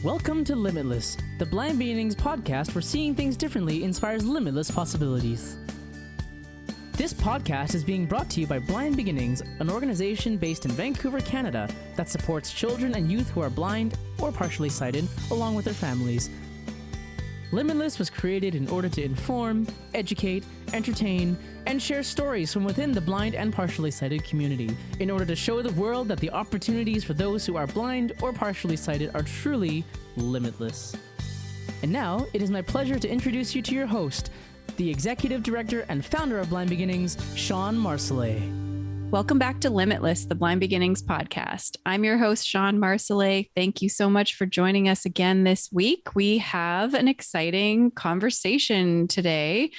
Welcome to Limitless, the Blind Beginnings podcast where seeing things differently inspires limitless possibilities. This podcast is being brought to you by Blind Beginnings, an organization based in Vancouver, Canada, that supports children and youth who are blind or partially sighted, along with their families. Limitless was created in order to inform, educate, entertain, and share stories from within the blind and partially sighted community in order to show the world that the opportunities for those who are blind or partially sighted are truly limitless. And now, it is my pleasure to introduce you to your host, the Executive Director and Founder of Blind Beginnings, Shawn Marcellet. Welcome back to Limitless, the Blind Beginnings podcast. I'm your host, Shawn Marcellet. Thank you so much for joining us again this week. We have an exciting conversation today.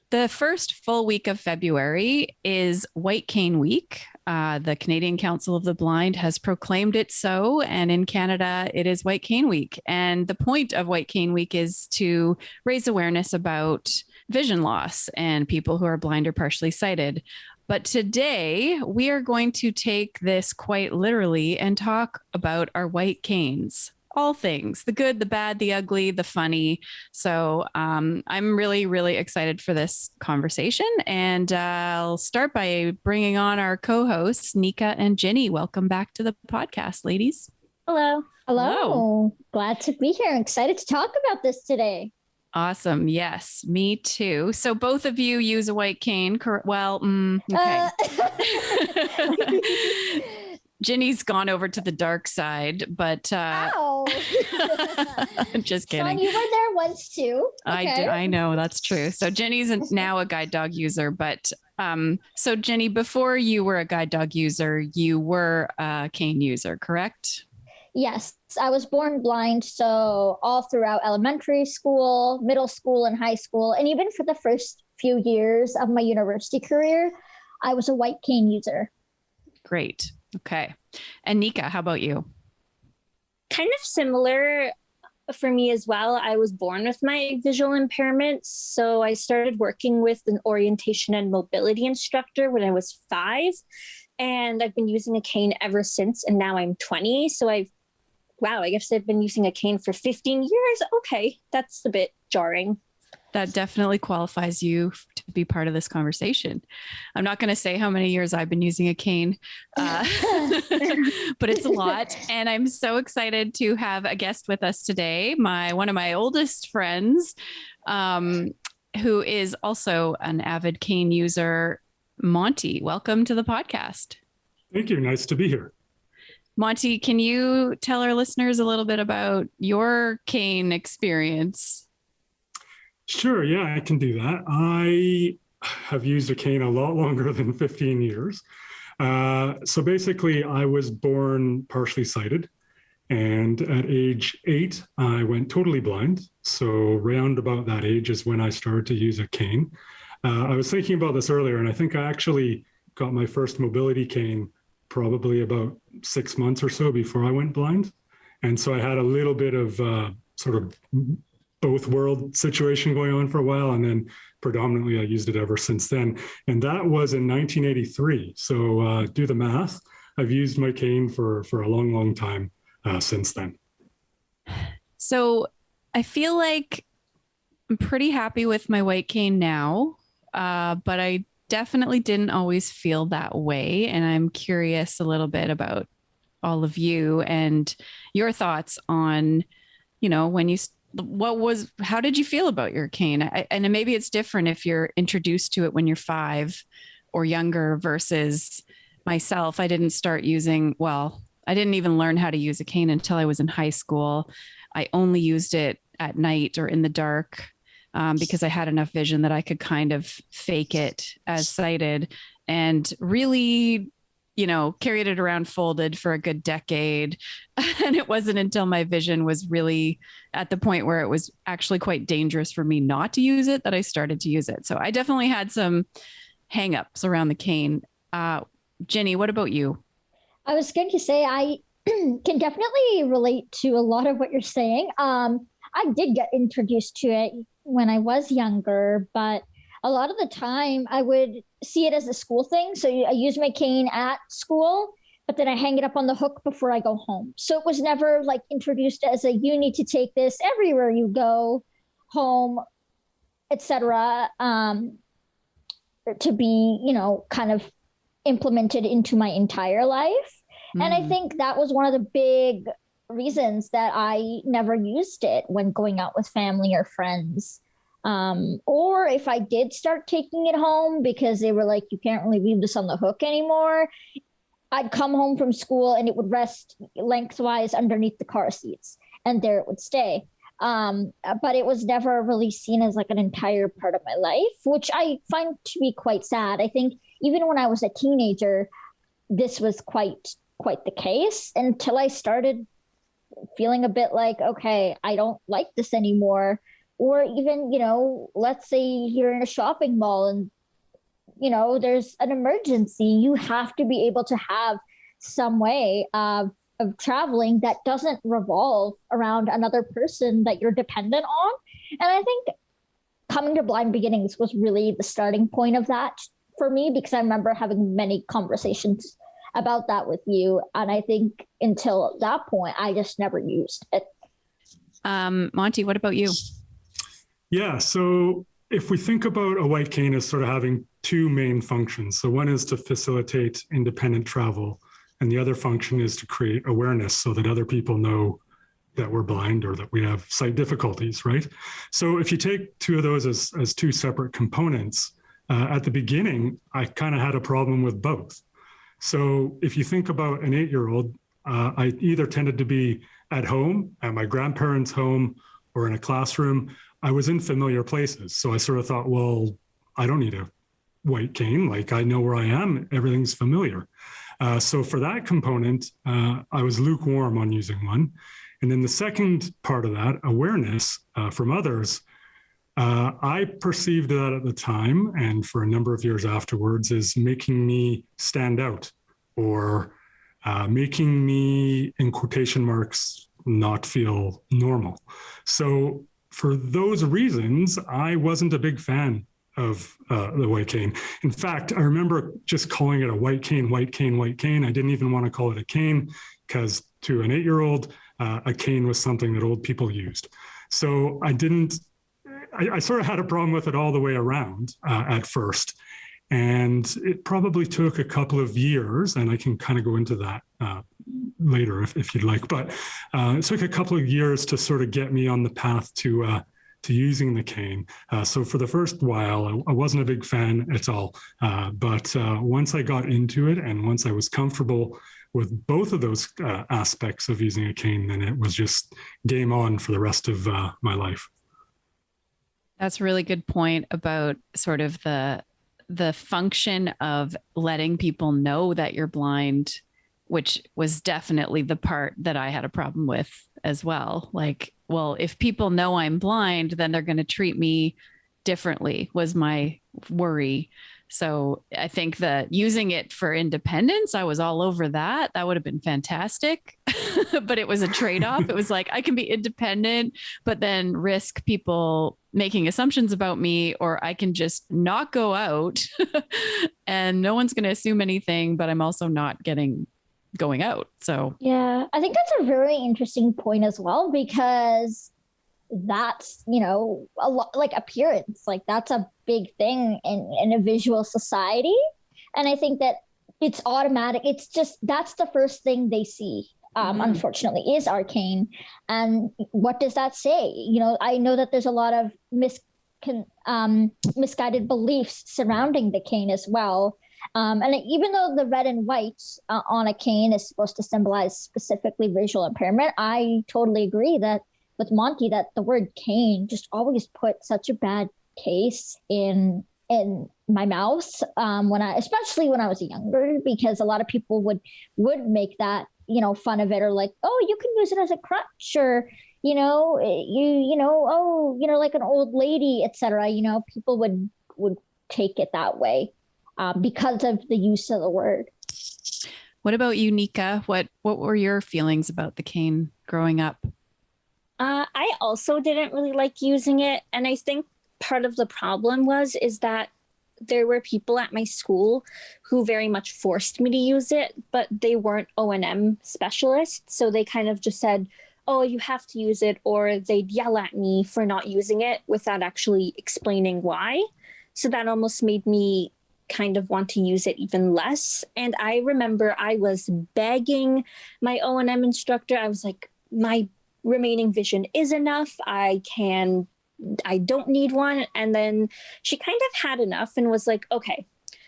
The first full week of February is White Cane Week. The Canadian Council of the Blind has proclaimed it so, and in Canada, it is White Cane Week. And the point of White Cane Week is to raise awareness about vision loss and people who are blind or partially sighted. But today, we are going to take this quite literally and talk about our white canes. All things, the good, the bad, the ugly, the funny. So I'm really, really excited for this conversation. And I'll start by bringing on our co-hosts, Nika and Jinnie. Welcome back to the podcast, ladies. Hello. Hello. Glad to be here. Excited to talk about this today. Awesome. Yes, me too. So both of you use a white cane. Okay. Jinnie's gone over to the dark side, but Ow. just kidding. Shawn, you were there once too. Okay. I know, that's true. So Jinnie's now a guide dog user, but so Jinnie, before you were a guide dog user, you were a cane user, correct? Yes, I was born blind, so all throughout elementary school, middle school, and high school, and even for the first few years of my university career, I was a white cane user. Great. Okay. And Nika, how about you? Kind of similar for me as well. I was born with my visual impairments, so I started working with an orientation and mobility instructor when I was 5, and I've been using a cane ever since, and now I'm 20, so I guess I've been using a cane for 15 years. Okay, that's a bit jarring. That definitely qualifies you to be part of this conversation. I'm not going to say how many years I've been using a cane, but it's a lot. And I'm so excited to have a guest with us today, one of my oldest friends, who is also an avid cane user, Monty. Welcome to the podcast. Thank you. Nice to be here. Monty, can you tell our listeners a little bit about your cane experience? Sure. Yeah, I can do that. I have used a cane a lot longer than 15 years. So basically, I was born partially sighted. And at age 8, I went totally blind. So round about that age is when I started to use a cane. I was thinking about this earlier, and I think I actually got my first mobility cane probably about 6 months or so before I went blind. And so I had a little bit of sort of both world situation going on for a while. And then predominantly I used it ever since then. And that was in 1983. So do the math. I've used my cane for a long, long time since then. So I feel like I'm pretty happy with my white cane now, but I definitely didn't always feel that way. And I'm curious a little bit about all of you and your thoughts on, how did you feel about your cane? And maybe it's different if you're introduced to it when you're 5 or younger versus myself. I didn't even learn how to use a cane until I was in high school. I only used it at night or in the dark. Because I had enough vision that I could kind of fake it as sighted and really, carried it around folded for a good decade. And it wasn't until my vision was really at the point where it was actually quite dangerous for me not to use it that I started to use it. So I definitely had some hangups around the cane. Jinnie, what about you? I was going to say I can definitely relate to a lot of what you're saying. I did get introduced to it when I was younger, but a lot of the time I would see it as a school thing. So I used my cane at school, but then I hang it up on the hook before I go home. So it was never like introduced as a, you need to take this everywhere you go, home, etc. To be, kind of implemented into my entire life. And I think that was one of the big reasons that I never used it when going out with family or friends. Or if I did start taking it home because they were like, you can't really leave this on the hook anymore, I'd come home from school and it would rest lengthwise underneath the car seats, and there it would stay. But it was never really seen as like an entire part of my life, which I find to be quite sad. I think even when I was a teenager, this was quite the case until I started feeling a bit like, okay, I don't like this anymore. Or even, let's say you're in a shopping mall and, there's an emergency. You have to be able to have some way of traveling that doesn't revolve around another person that you're dependent on. And I think coming to Blind Beginnings was really the starting point of that for me, because I remember having many conversations about that with you. And I think until that point, I just never used it. Monty, what about you? Yeah. So if we think about a white cane as sort of having two main functions, so one is to facilitate independent travel, and the other function is to create awareness so that other people know that we're blind or that we have sight difficulties, right? So if you take two of those as two separate components, at the beginning, I kind of had a problem with both. So if you think about an 8-year-old, I either tended to be at home, at my grandparents' home, or in a classroom. I was in familiar places. So I sort of thought, well, I don't need a white cane. Like, I know where I am. Everything's familiar. So for that component, I was lukewarm on using one. And then the second part of that, awareness from others, I perceived that at the time, and for a number of years afterwards, as making me stand out, or making me, in quotation marks, not feel normal. So for those reasons, I wasn't a big fan of the white cane. In fact, I remember just calling it a white cane, white cane, white cane. I didn't even want to call it a cane, because to an 8-year-old, a cane was something that old people used. So I sort of had a problem with it all the way around at first. And it probably took a couple of years, and I can kind of go into that later if you'd like, but it took a couple of years to sort of get me on the path to using the cane. So for the first while, I wasn't a big fan at all. But once I got into it, and once I was comfortable with both of those aspects of using a cane, then it was just game on for the rest of my life. That's a really good point about sort of the function of letting people know that you're blind, which was definitely the part that I had a problem with as well. Like, well, if people know I'm blind, then they're going to treat me differently, was my worry. So I think that using it for independence, I was all over that. That would have been fantastic, but it was a trade-off. It was like, I can be independent, but then risk people making assumptions about me, or I can just not go out and no one's going to assume anything, but I'm also not going out. So yeah, I think that's a very interesting point as well, because that's, a lot like appearance, like that's a big thing in a visual society. And I think that it's automatic. It's just, that's the first thing they see, unfortunately, is arcane. And what does that say? I know that there's a lot of misguided beliefs surrounding the cane as well. And even though the red and white on a cane is supposed to symbolize specifically visual impairment, I totally agree that with Monty, that the word cane just always put such a bad taste in my mouth, especially when I was younger, because a lot of people would make that, fun of it, or like, oh, you can use it as a crutch, or, like an old lady, etc. People would take it that way because of the use of the word. What about you, Nika? What were your feelings about the cane growing up? I also didn't really like using it. And I think part of the problem is that there were people at my school who very much forced me to use it, but they weren't O&M specialists. So they kind of just said, oh, you have to use it, or they'd yell at me for not using it without actually explaining why. So that almost made me kind of want to use it even less. And I remember I was begging my O&M instructor. I was like, my remaining vision is enough. I don't need one. And then she kind of had enough and was like, okay,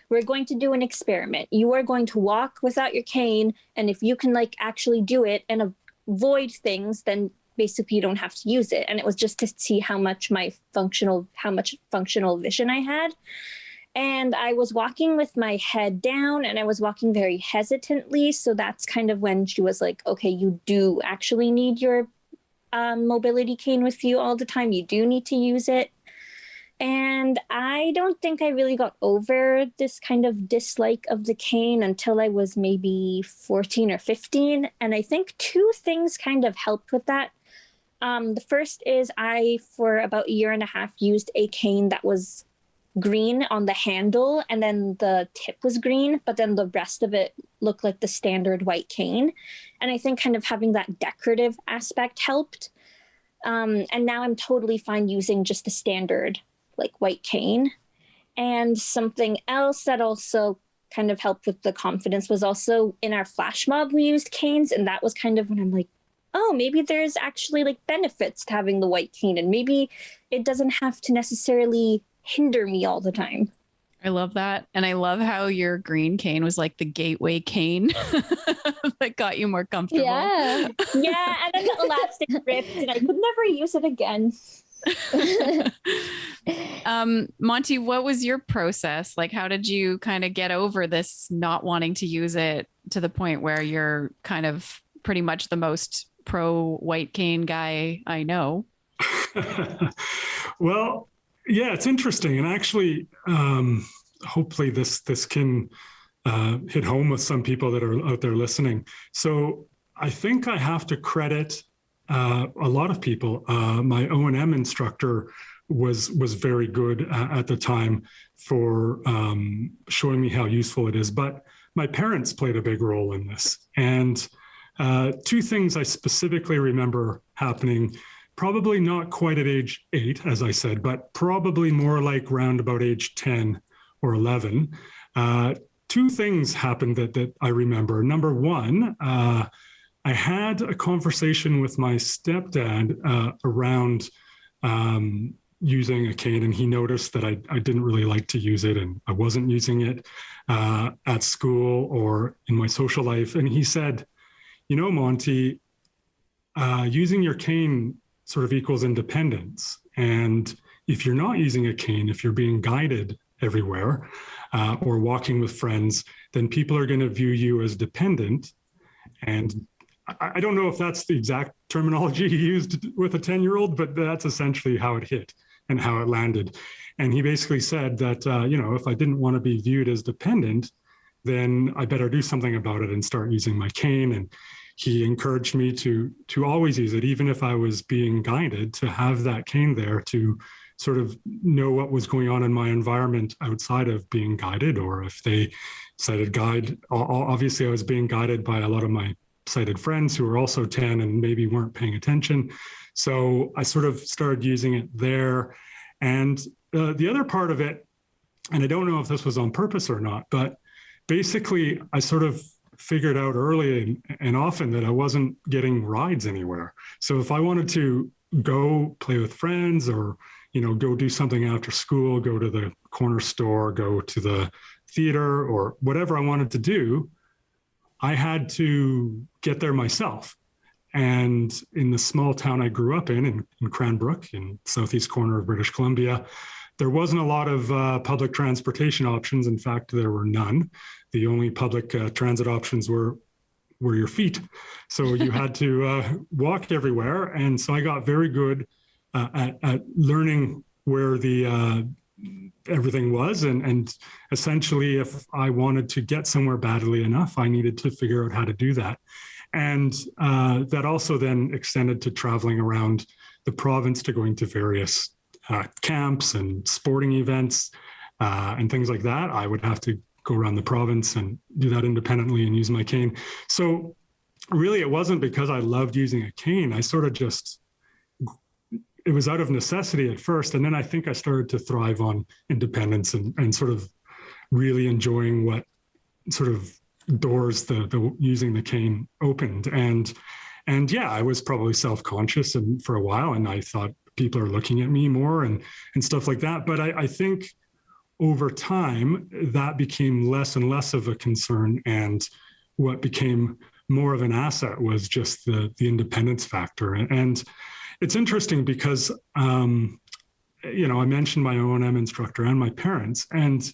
we're going to do an experiment. You are going to walk without your cane. And if you can like actually do it and avoid things, then basically you don't have to use it. And it was just to see how much functional vision I had. And I was walking with my head down and I was walking very hesitantly. So that's kind of when she was like, okay, you do actually need your mobility cane with you all the time. You do need to use it. And I don't think I really got over this kind of dislike of the cane until I was maybe 14 or 15. And I think two things kind of helped with that. The first is I, for about a year and a half, used a cane that was green on the handle, and then the tip was green, but then the rest of it looked like the standard white cane. And I think kind of having that decorative aspect helped. And now I'm totally fine using just the standard like white cane. And something else that also kind of helped with the confidence was also in our flash mob, we used canes. And that was kind of when I'm like, oh, maybe there's actually like benefits to having the white cane, and maybe it doesn't have to necessarily hinder me all the time. I love that. And I love how your green cane was like the gateway cane that got you more comfortable. Yeah. Yeah. And then the elastic ripped and I could never use it again. Monty, what was your process? Like, how did you kind of get over this not wanting to use it to the point where you're kind of pretty much the most pro white cane guy I know? Well, yeah, it's interesting. And actually, hopefully this can hit home with some people that are out there listening. So I think I have to credit a lot of people. My O&M instructor was very good at the time for showing me how useful it is. But my parents played a big role in this. And two things I specifically remember happening, probably not quite at age 8, as I said, but probably more like round about age 10 or 11. Two things happened that I remember. Number one, I had a conversation with my stepdad around using a cane, and he noticed that I didn't really like to use it, and I wasn't using it at school or in my social life. And he said, you know, Monty, using your cane sort of equals independence. And if you're not using a cane, if you're being guided everywhere or walking with friends, then people are going to view you as dependent. And I don't know if that's the exact terminology he used with a 10-year-old, but that's essentially how it hit and how it landed. And he basically said that, if I didn't want to be viewed as dependent, then I better do something about it and start using my cane. And he encouraged me to always use it, even if I was being guided, to have that cane there to sort of know what was going on in my environment outside of being guided, or if they cited guide. Obviously, I was being guided by a lot of my sighted friends who were also 10 and maybe weren't paying attention. So I sort of started using it there. And the other part of it, and I don't know if this was on purpose or not, but basically I sort of figured out early and often that I wasn't getting rides anywhere. So if I wanted to go play with friends or, go do something after school, go to the corner store, go to the theater, or whatever I wanted to do, I had to get there myself. And in the small town I grew up in Cranbrook, in southeast corner of British Columbia, there wasn't a lot of public transportation options. In fact, there were none. The only public transit options were your feet. So you had to walk everywhere. And so I got very good at learning where the everything was. And essentially, if I wanted to get somewhere badly enough, I needed to figure out how to do that. And that also then extended to traveling around the province, to going to various camps and sporting events. and things like that, I would have to go around the province and do that independently and use my cane. So really, it wasn't because I loved using a cane. I sort of just, it was out of necessity at first. And then I think I started to thrive on independence and sort of really enjoying what sort of doors the using the cane opened. And yeah, I was probably self-conscious and for a while, and I thought people are looking at me more and stuff like that. But I think over time, that became less and less of a concern. And what became more of an asset was just the independence factor. And it's interesting because, you know, I mentioned my O&M instructor and my parents, and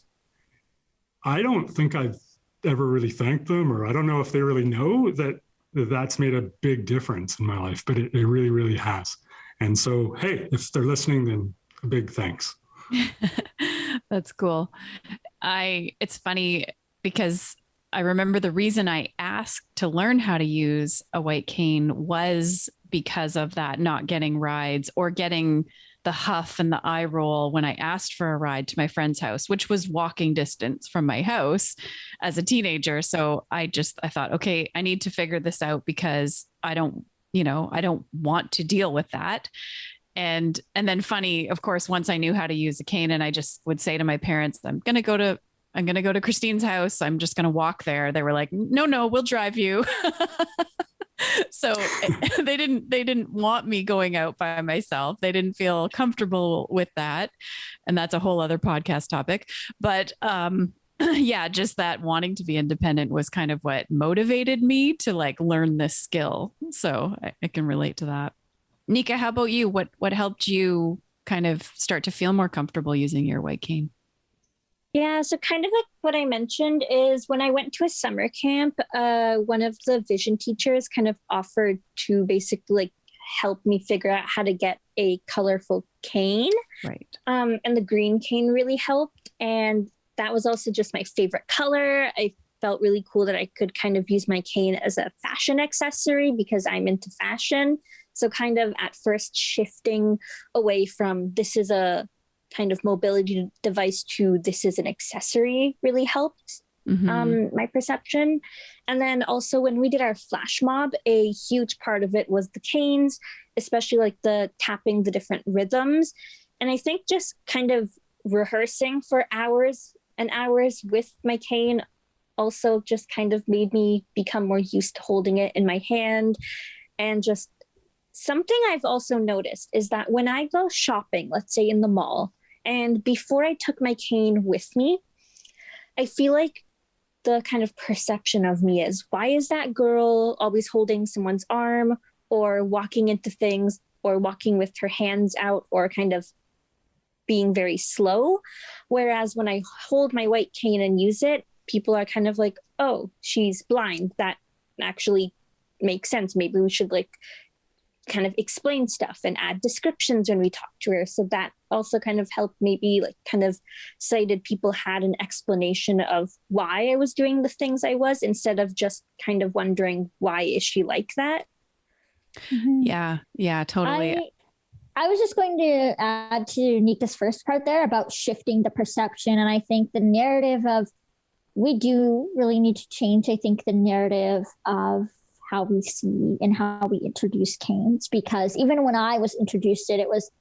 I don't think I've ever really thanked them, or I don't know if they really know that that's made a big difference in my life, but it really, really has. And so, hey, if they're listening, then a big thanks. That's cool. It's funny because I remember the reason I asked to learn how to use a white cane was because of that, not getting rides or getting the huff and the eye roll when I asked for a ride to my friend's house, which was walking distance from my house as a teenager. So I thought, okay, I need to figure this out because I don't want to deal with that. And then funny, of course, once I knew how to use a cane and I just would say to my parents, I'm going to go to Christine's house. I'm just going to walk there. They were like, no, we'll drive you. So they didn't want me going out by myself. They didn't feel comfortable with that. And that's a whole other podcast topic. But yeah, just that wanting to be independent was kind of what motivated me to like learn this skill. So I can relate to that. Nika, how about you? What helped you kind of start to feel more comfortable using your white cane? Yeah, so kind of like what I mentioned is when I went to a summer camp, one of the vision teachers kind of offered to basically like help me figure out how to get a colorful cane. Right. And the green cane really helped. And that was also just my favorite color. I felt really cool that I could kind of use my cane as a fashion accessory because I'm into fashion. So kind of at first shifting away from this is a kind of mobility device to this is an accessory really helped my perception. And then also when we did our flash mob, a huge part of it was the canes, especially like the tapping the different rhythms. And I think just kind of rehearsing for hours and hours with my cane also just kind of made me become more used to holding it in my hand. And just something I've also noticed is that when I go shopping, let's say in the mall, and before I took my cane with me, I feel like the kind of perception of me is, why is that girl always holding someone's arm or walking into things or walking with her hands out or kind of being very slow? Whereas when I hold my white cane and use it, people are kind of like, oh, she's blind. That actually makes sense. Maybe we should like kind of explain stuff and add descriptions when we talk to her. So that also kind of helped, maybe like kind of cited people had an explanation of why I was doing the things I was, instead of just kind of wondering, why is she like that? Yeah, totally. I was just going to add to Nika's first part there about shifting the perception. And I think the narrative of, we do really need to change, I think, the narrative of how we see and how we introduce canes, because even when I was introduced it was,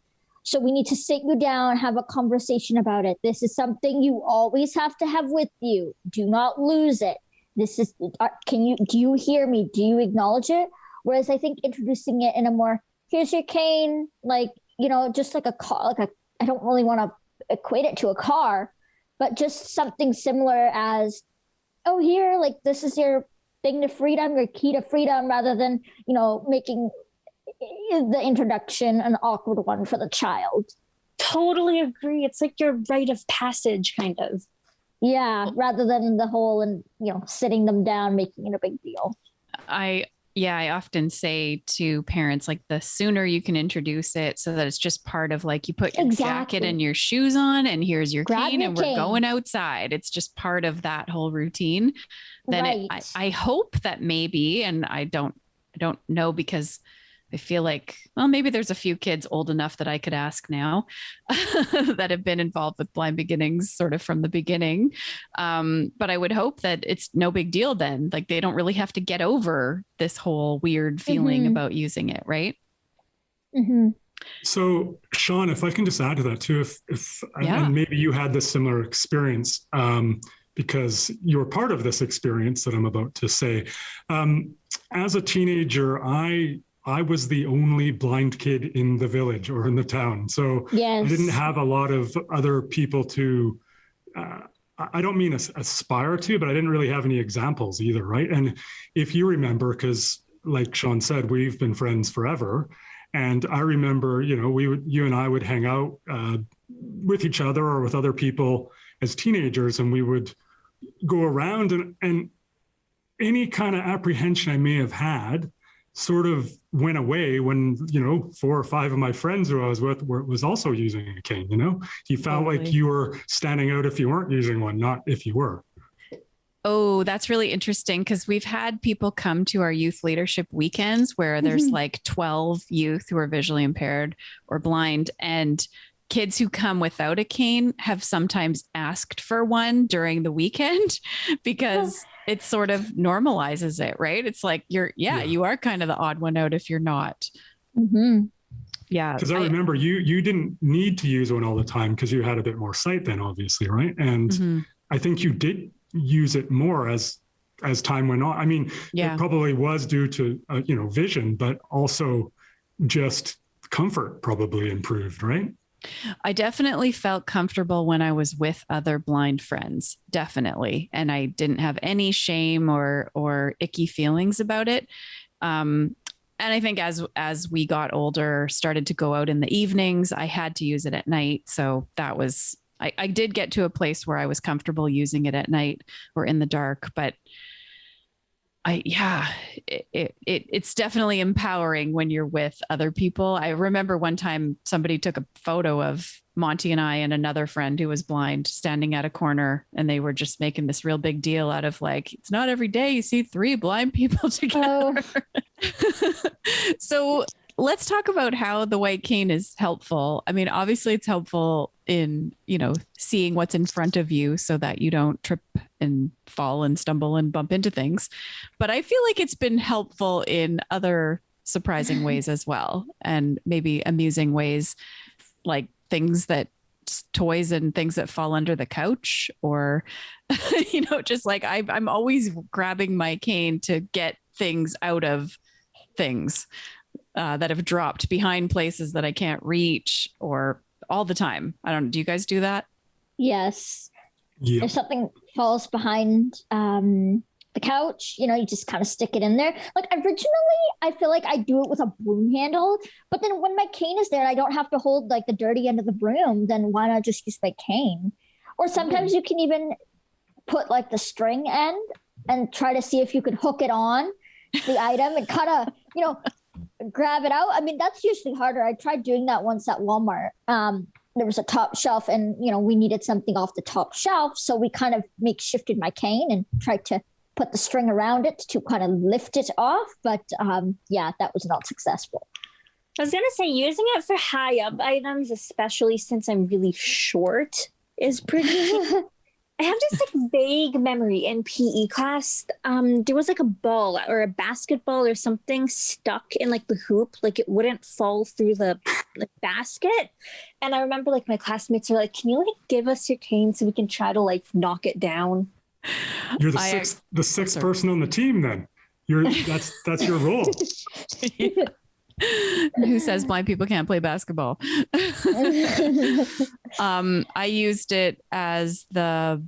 so we need to sit you down, have a conversation about it. This is something you always have to have with you. Do not lose it. This is, do you hear me? Do you acknowledge it? Whereas I think introducing it in a more, here's your cane, like, you know, just like a car, like I don't really want to equate it to a car, but just something similar as, oh, here, like this is your thing to freedom, your key to freedom, rather than, you know, making the introduction an awkward one for the child. Totally agree. It's like your rite of passage, kind of. Yeah, rather than the whole and, you know, sitting them down, making it a big deal. I often say to parents, like, the sooner you can introduce it so that it's just part of, like, you put your jacket and your shoes on and here's your cane and we're going outside. It's just part of that whole routine. Then I hope that maybe, and I don't know, because I feel like, well, maybe there's a few kids old enough that I could ask now that have been involved with Blind Beginnings sort of from the beginning. But I would hope that it's no big deal then. Like they don't really have to get over this whole weird feeling about using it, right? Mm-hmm. So, Shawn, if I can just add to that too, and maybe you had this similar experience because you were part of this experience that I'm about to say. As a teenager, I was the only blind kid in the village or in the town. So I didn't have a lot of other people to, I don't mean aspire to, but I didn't really have any examples either, right? And if you remember, because like Shawn said, we've been friends forever. And I remember, you and I would hang out with each other or with other people as teenagers, and we would go around and any kind of apprehension I may have had sort of went away when, 4 or 5 of my friends who I was with was also using a cane, You felt like you were standing out if you weren't using one, not if you were. Oh, that's really interesting because we've had people come to our youth leadership weekends where there's like 12 youth who are visually impaired or blind, and kids who come without a cane have sometimes asked for one during the weekend because it sort of normalizes it, right? It's like you are kind of the odd one out if you're not. Mm-hmm. Yeah. Because I remember you didn't need to use one all the time because you had a bit more sight then, obviously, right? And I think you did use it more as time went on. I mean, it probably was due to, vision, but also just comfort probably improved, right? I definitely felt comfortable when I was with other blind friends, definitely. And I didn't have any shame or icky feelings about it. And I think as we got older, started to go out in the evenings, I had to use it at night. So that was, I did get to a place where I was comfortable using it at night or in the dark, but it's definitely empowering when you're with other people. I remember one time somebody took a photo of Monty and I and another friend who was blind standing at a corner, and they were just making this real big deal out of like, it's not every day you see 3 blind people together. So let's talk about how the white cane is helpful. I mean, obviously it's helpful in, seeing what's in front of you so that you don't trip and fall and stumble and bump into things. But I feel like it's been helpful in other surprising ways as well. And maybe amusing ways, like toys and things that fall under the couch, or, just like I'm always grabbing my cane to get things out of things that have dropped behind places that I can't reach, or all the time. Do you guys do that? Yes. Yeah. If something falls behind the couch, you just kind of stick it in there. Like originally, I feel like I do it with a broom handle, but then when my cane is there and I don't have to hold like the dirty end of the broom, then why not just use my cane? Or sometimes you can even put like the string end and try to see if you could hook it on the item and kind of, grab it out. I mean, that's usually harder. I tried doing that once at Walmart. There was a top shelf and, we needed something off the top shelf. So we kind of makeshifted my cane and tried to put the string around it to kind of lift it off. But that was not successful. I was going to say using it for high up items, especially since I'm really short, is pretty... I have this like vague memory in PE class. There was like a ball or a basketball or something stuck in like the hoop, like it wouldn't fall through the basket. And I remember like my classmates are like, "Can you like give us your cane so we can try to like knock it down?" You're the sixth person on the team. Then that's your role. Who says blind people can't play basketball? I used it as I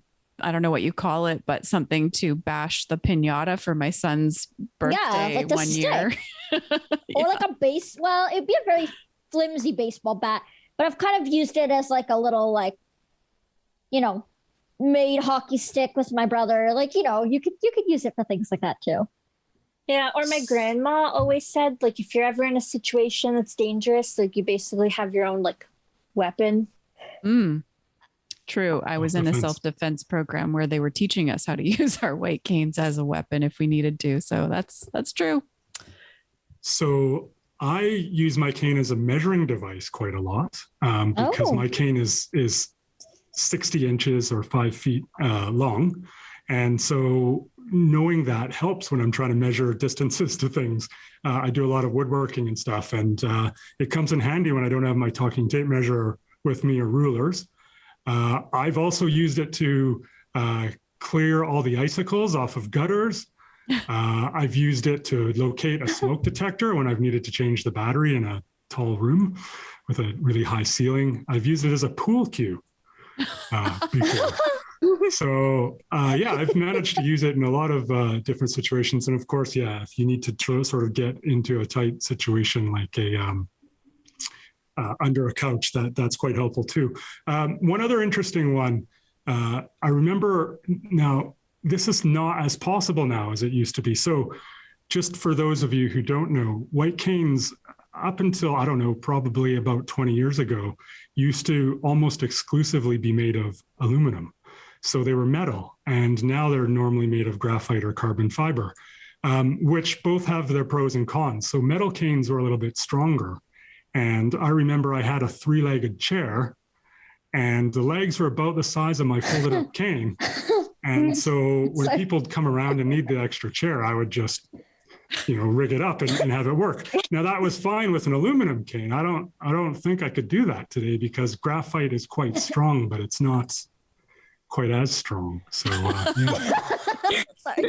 don't know what you call it, but something to bash the piñata for my son's birthday like one year. Or like a it'd be a very flimsy baseball bat, but I've kind of used it as like a little like, made hockey stick with my brother. Like, you could use it for things like that too. Yeah, or my grandma always said, like, if you're ever in a situation that's dangerous, like, you basically have your own, like, weapon. True. I was in a self-defense program where they were teaching us how to use our white canes as a weapon if we needed to. So that's true. So I use my cane as a measuring device quite a lot because my cane is 60 inches or 5 feet long. And so knowing that helps when I'm trying to measure distances to things. I do a lot of woodworking and stuff, and it comes in handy when I don't have my talking tape measure with me or rulers. I've also used it to clear all the icicles off of gutters. I've used it to locate a smoke detector when I've needed to change the battery in a tall room with a really high ceiling. I've used it as a pool cue before. So I've managed to use it in a lot of different situations. And of course, if you need to sort of get into a tight situation like under a couch, that's quite helpful too. One other interesting one, I remember now, this is not as possible now as it used to be. So just for those of you who don't know, white canes up until, I don't know, probably about 20 years ago, used to almost exclusively be made of aluminum. So they were metal, and now they're normally made of graphite or carbon fiber, which both have their pros and cons. So metal canes were a little bit stronger. And I remember I had a 3-legged chair, and the legs were about the size of my folded up cane. And so when people come around and need the extra chair, I would just, rig it up and have it work. Now that was fine with an aluminum cane. I don't think I could do that today because graphite is quite strong, but it's not quite as strong. So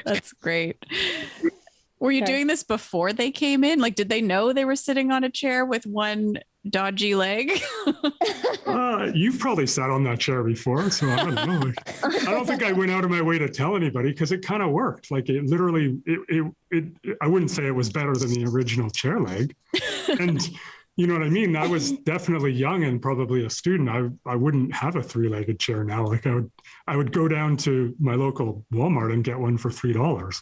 That's great. Were you doing this before they came in? Like, did they know they were sitting on a chair with one dodgy leg? You've probably sat on that chair before, so I don't know. I don't think I went out of my way to tell anybody because it kind of worked. Like it literally, I wouldn't say it was better than the original chair leg. And you know what I mean? I was definitely young and probably a student. I wouldn't have a 3-legged chair now. Like I would go down to my local Walmart and get one for $3.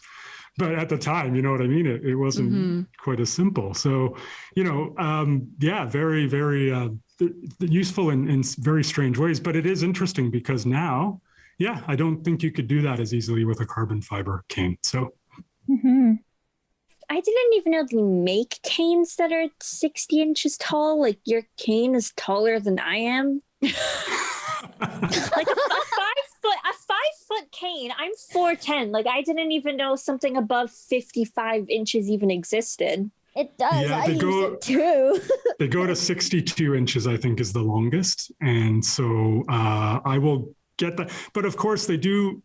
But at the time, you know what I mean? It wasn't quite as simple. So, very, very useful in very strange ways. But it is interesting because now, I don't think you could do that as easily with a carbon fiber cane. So. I didn't even know they make canes that are 60 inches tall. Like your cane is taller than I am. Like a 5-foot cane. I'm 4'10". Like I didn't even know something above 55 inches even existed. It does. Yeah, I use it too. They go to 62 inches, I think, is the longest. And so I will get that. But of course, they do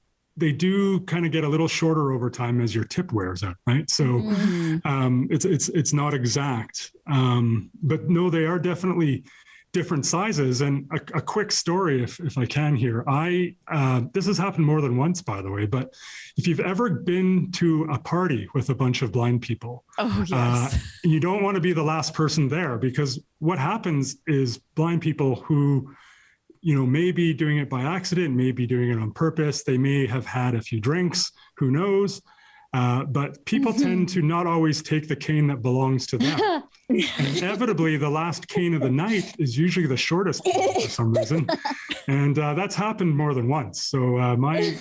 kind of get a little shorter over time as your tip wears out, right? So it's not exact. But no, they are definitely different sizes. And a quick story, if I can here, this has happened more than once, by the way, but if you've ever been to a party with a bunch of blind people, you don't want to be the last person there, because what happens is blind people who, may be doing it by accident, may be doing it on purpose. They may have had a few drinks, who knows? But people tend to not always take the cane that belongs to them. And inevitably, the last cane of the night is usually the shortest cane for some reason. And that's happened more than once. So my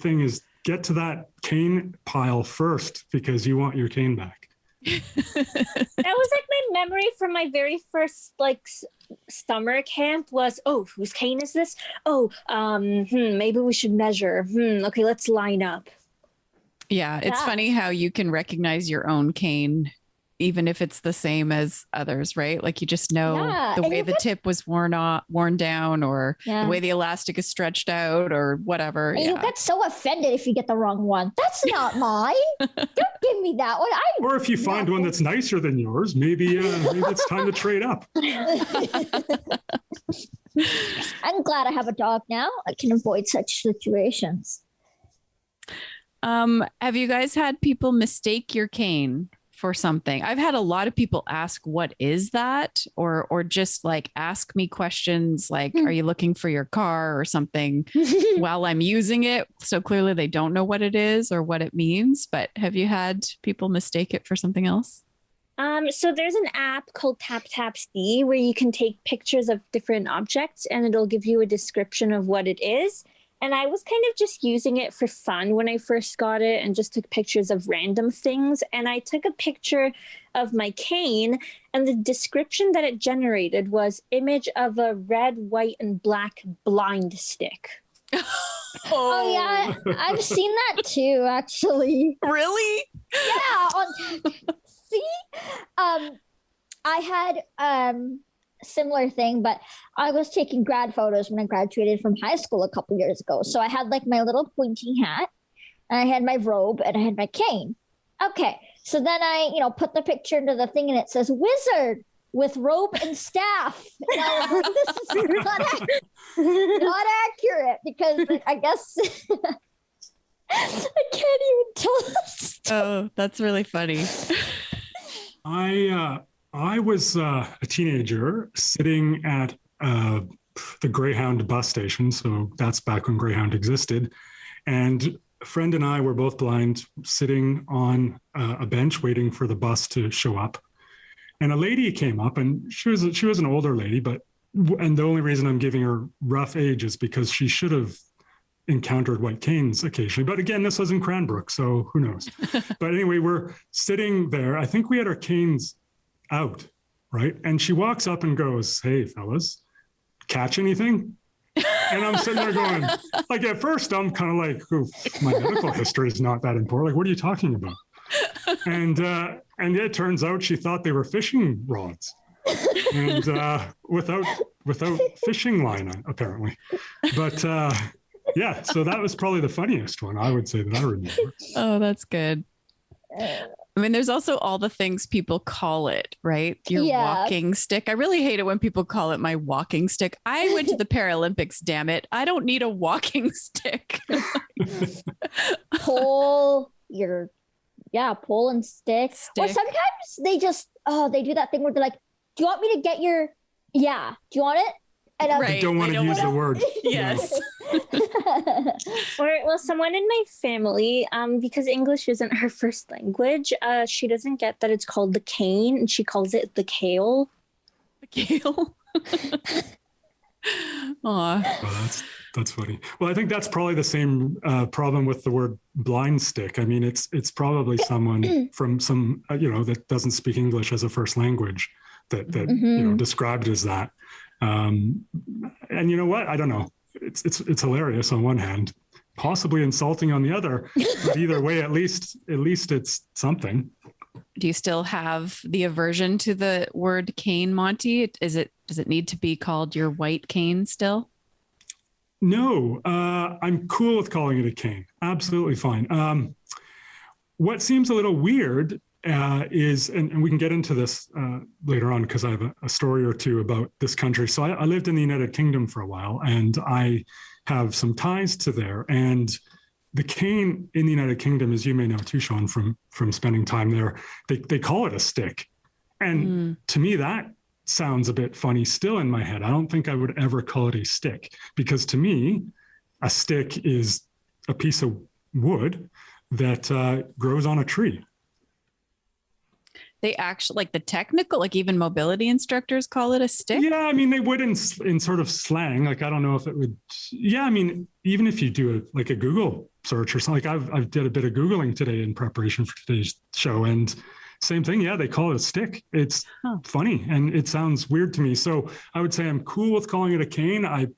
thing is get to that cane pile first because you want your cane back. That was like my memory from my very first summer camp was, whose cane is this? Maybe we should measure. Okay, let's line up. Yeah, it's funny how you can recognize your own cane, even if it's the same as others, right? Like you just know the way the tip was worn down, or the way the elastic is stretched out, or whatever. And you get so offended if you get the wrong one. That's not mine. Don't give me that one. Or if you find one that's nicer than yours, maybe it's time to trade up. I'm glad I have a dog now. I can avoid such situations. Have you guys had people mistake your cane for something? I've had a lot of people ask, what is that? Or just ask me questions like, are you looking for your car or something while I'm using it? So clearly they don't know what it is or what it means, but have you had people mistake it for something else? So there's an app called TapTapSee where you can take pictures of different objects and it'll give you a description of what it is. And I was kind of just using it for fun when I first got it and just took pictures of random things. And I took a picture of my cane, and the description that it generated was image of a red, white, and black blind stick. Oh yeah, I've seen that too, actually. Really? Yeah. See, I had similar thing, but I was taking grad photos when I graduated from high school a couple years ago. So I had like my little pointy hat, and I had my robe, and I had my cane. Okay, so then I, put the picture into the thing, and it says wizard with robe and staff. And I was like, this is not accurate, because I guess I can't even tell this. Oh, that's really funny. I was a teenager sitting at the Greyhound bus station. So that's back when Greyhound existed. And a friend and I were both blind, sitting on a bench waiting for the bus to show up. And a lady came up, and she was an older lady, and the only reason I'm giving her rough age is because she should have encountered white canes occasionally. But again, this was in Cranbrook, so who knows? But anyway, we're sitting there. I think we had our canes out, right? And she walks up and goes, "Hey, fellas, catch anything?" And I'm sitting there going, like, at first I'm kind of like, oh, my medical history is not that important. Like, what are you talking about? And it turns out she thought they were fishing rods, and without fishing line, apparently. But yeah, so that was probably the funniest one, I would say, that I remember. Oh, that's good. I mean, there's also all the things people call it, right? Your walking stick. I really hate it when people call it my walking stick. I went to the Paralympics, damn it. I don't need a walking stick. Pole and stick. Or sometimes they just, they do that thing where they're like, "Do you want me to get your, do you want it?" And I don't want to use the word. Yes. Or, someone in my family, because English isn't her first language, she doesn't get that it's called the cane, and she calls it the kale. The kale? Aw. Oh, that's funny. Well, I think that's probably the same problem with the word blind stick. I mean, it's probably someone from some, that doesn't speak English as a first language that described as that. And you know what? I don't know. It's hilarious on one hand, possibly insulting on the other, but either way, at least it's something. Do you still have the aversion to the word cane, Monty? Does it need to be called your white cane still? No, I'm cool with calling it a cane. Absolutely fine. What seems a little weird is, and we can get into this later on, because I have a story or two about this country. So I lived in the United Kingdom for a while, and I have some ties to there. And the cane in the United Kingdom, as you may know too, Shawn, from spending time there, they call it a stick. And to me, that sounds a bit funny still in my head. I don't think I would ever call it a stick, because to me, a stick is a piece of wood that grows on a tree. They actually, like the technical, like even mobility instructors call it a stick? Yeah, I mean, they would in sort of slang. Like, I don't know if it would. Yeah, I mean, even if you do a Google search or something, like I've did a bit of Googling today in preparation for today's show, and same thing. Yeah, they call it a stick. It's funny, and it sounds weird to me. So I would say I'm cool with calling it a cane. I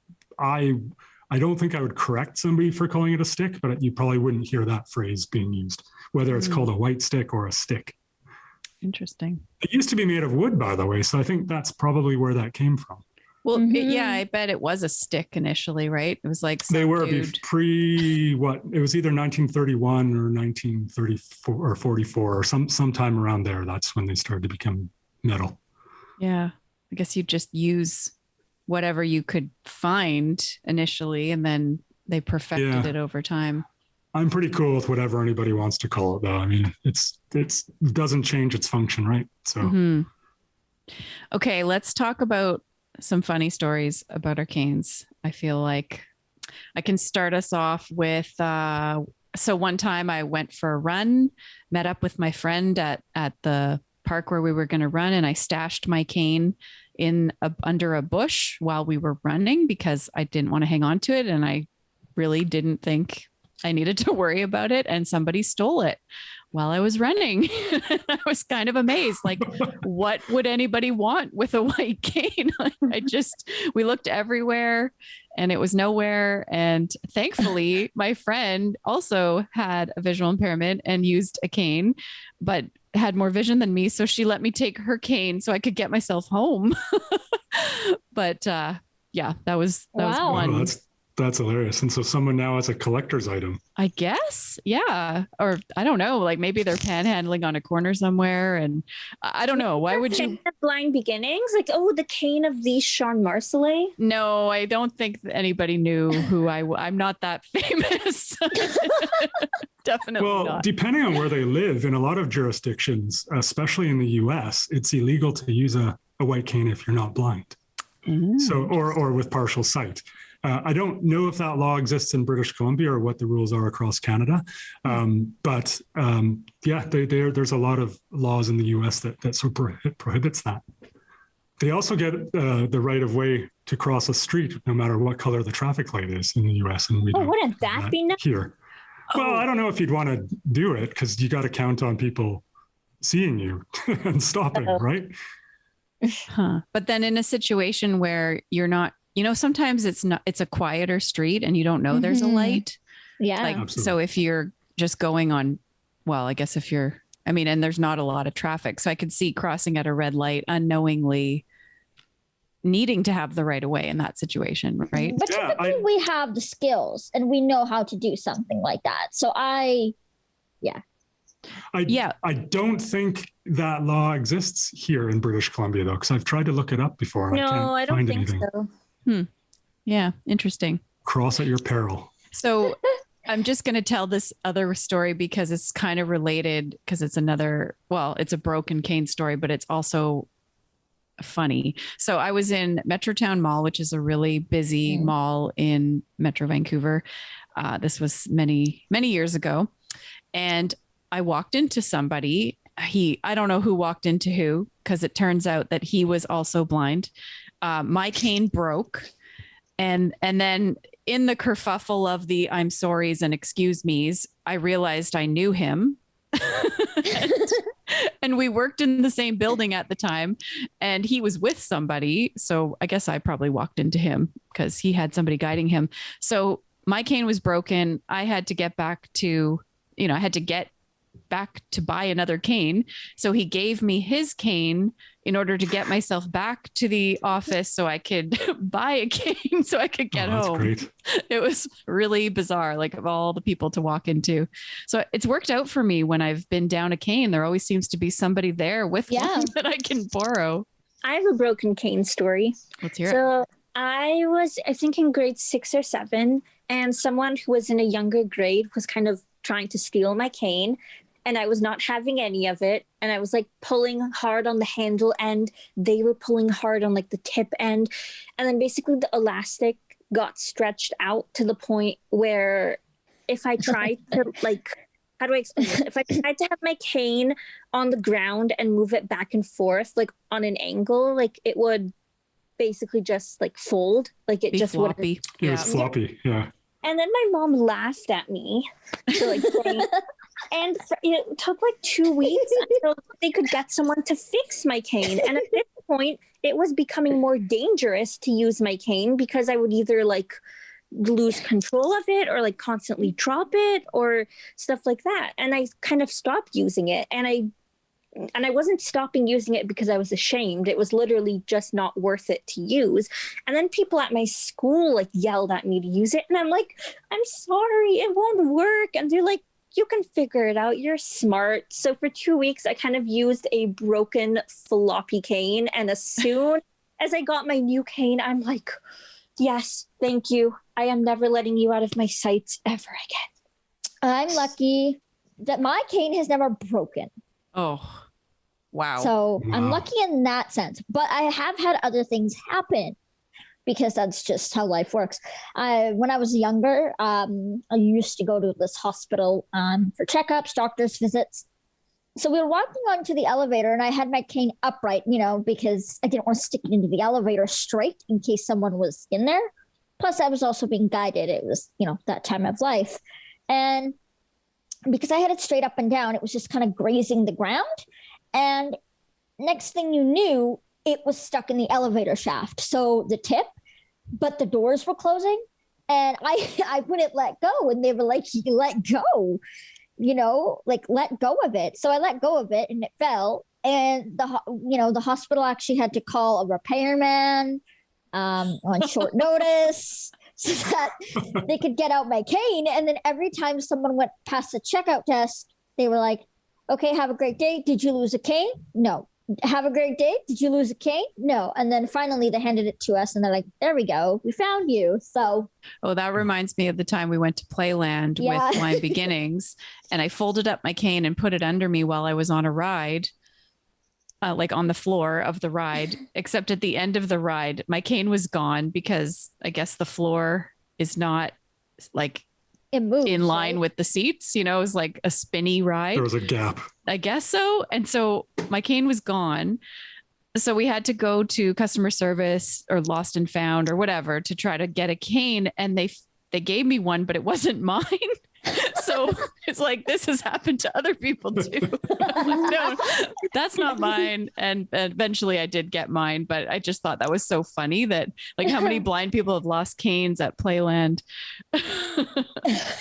don't think I would correct somebody for calling it a stick, but you probably wouldn't hear that phrase being used, whether it's called a white stick or a stick. Interesting. It used to be made of wood, by the way, so I think that's probably where that came from. Well, yeah, I bet it was a stick initially, right? It was like they were what? It was either 1931 or 1934 or 44 or sometime around there. That's when they started to become metal. Yeah, I guess you just use whatever you could find initially, and then they perfected it over time. I'm pretty cool with whatever anybody wants to call it, though. I mean, it doesn't change its function, right? So, Okay, let's talk about some funny stories about our canes. I feel like I can start us off with. So one time I went for a run, met up with my friend at the park where we were going to run, and I stashed my cane under a bush while we were running because I didn't want to hang on to it, and I really didn't think I needed to worry about it. And somebody stole it while I was running. I was kind of amazed. Like, what would anybody want with a white cane? We looked everywhere and it was nowhere. And thankfully, my friend also had a visual impairment and used a cane, but had more vision than me. So she let me take her cane so I could get myself home. But yeah, that was Wow. one. Oh, that's hilarious. And so someone now has a collector's item. I guess. Yeah. Or I don't know, like maybe they're panhandling on a corner somewhere. And I don't know. Why would you? Blind Beginnings? Like, oh, the cane of the Shawn Marcellet? No, I don't think anybody knew who I'm not that famous. Definitely Well, not. depending on where they live, in a lot of jurisdictions, especially in the US, it's illegal to use a white cane if you're not blind. So, or with partial sight. I don't know if that law exists in British Columbia or what the rules are across Canada. But yeah, there's a lot of laws in the US that sort of prohibits that. They also get the right of way to cross a street, no matter what color the traffic light is in the US. And we don't wouldn't have that be nice? here? Well, I don't know if you'd want to do it because you got to count on people seeing you and stopping, right? Huh. But then in a situation where you're not, sometimes it's a quieter street and you don't know there's a light. Yeah. Like, Absolutely. so if you're just going on, well, I guess and there's not a lot of traffic. So I could see crossing at a red light unknowingly needing to have the right of way in that situation, right? But Yeah, typically we have the skills and we know how to do something like that. So I don't think that law exists here in British Columbia, though, because I've tried to look it up before. No, I don't find think anything. so. Yeah. Interesting. Cross at your peril. So I'm just going to tell this other story because it's kind of related because it's it's a broken cane story, but it's also funny. So I was in Metrotown Mall, which is a really busy mall in Metro Vancouver. This was many, many years ago. And I walked into somebody. I don't know who walked into who, because it turns out that he was also blind. My cane broke. And then in the kerfuffle of the I'm sorry's and excuse me's, I realized I knew him. And we worked in the same building at the time and he was with somebody. So I guess I probably walked into him because he had somebody guiding him. So my cane was broken. I had to get back to buy another cane. So he gave me his cane in order to get myself back to the office so I could buy a cane so I could get home. Great. It was really bizarre, like of all the people to walk into. So it's worked out for me when I've been down a cane. There always seems to be somebody there with one that I can borrow. I have a broken cane story. Let's hear it. So I was, I think, in grade 6 or 7, and someone who was in a younger grade was kind of trying to steal my cane. And I was not having any of it. And I was like pulling hard on the handle end. They were pulling hard on like the tip end. And then basically the elastic got stretched out to the point where if I tried to how do I explain this? If I tried to have my cane on the ground and move it back and forth, like on an angle, like it would basically just like fold. Like it Be just floppy. It was floppy. Yeah. And then my mom laughed at me for like saying, and it took like 2 weeks until they could get someone to fix my cane. And at this point, it was becoming more dangerous to use my cane because I would either like lose control of it or like constantly drop it or stuff like that. And I kind of stopped using it. And I wasn't stopping using it because I was ashamed. It was literally just not worth it to use. And then people at my school like yelled at me to use it. And I'm like, I'm sorry, it won't work. And they're like, you can figure it out. You're smart. So for 2 weeks, I kind of used a broken floppy cane. And as soon as I got my new cane, I'm like, yes, thank you. I am never letting you out of my sights ever again. I'm lucky that my cane has never broken. Oh, wow. So I'm lucky in that sense. But I have had other things happen because that's just how life works. When I was younger, I used to go to this hospital for checkups, doctor's visits. So we were walking onto the elevator and I had my cane upright, because I didn't want to stick it into the elevator straight in case someone was in there. Plus, I was also being guided. It was, that time of life. And because I had it straight up and down, it was just kind of grazing the ground. And next thing you knew, it was stuck in the elevator shaft. So the tip, but the doors were closing. And I wouldn't let go. And they were like, you let go, let go of it. So I let go of it and it fell. And the hospital actually had to call a repairman on short notice so that they could get out my cane. And then every time someone went past the checkout desk, they were like, okay, have a great day. Did you lose a cane? No. Have a great day. Did you lose a cane? No. And then finally they handed it to us and they're like, there we go. We found you. So. Oh, that reminds me of the time we went to Playland with Blind Beginnings, and I folded up my cane and put it under me while I was on a ride. Like on the floor of the ride, except at the end of the ride, my cane was gone because I guess the floor is not like it moves, in line right? with the seats. It was like a spinny ride. There was a gap. I guess so. And so my cane was gone. So we had to go to customer service or lost and found or whatever to try to get a cane. And they gave me one, but it wasn't mine. So it's like, this has happened to other people too. Like, no, that's not mine. And eventually I did get mine, but I just thought that was so funny that like how many blind people have lost canes at Playland. Oh,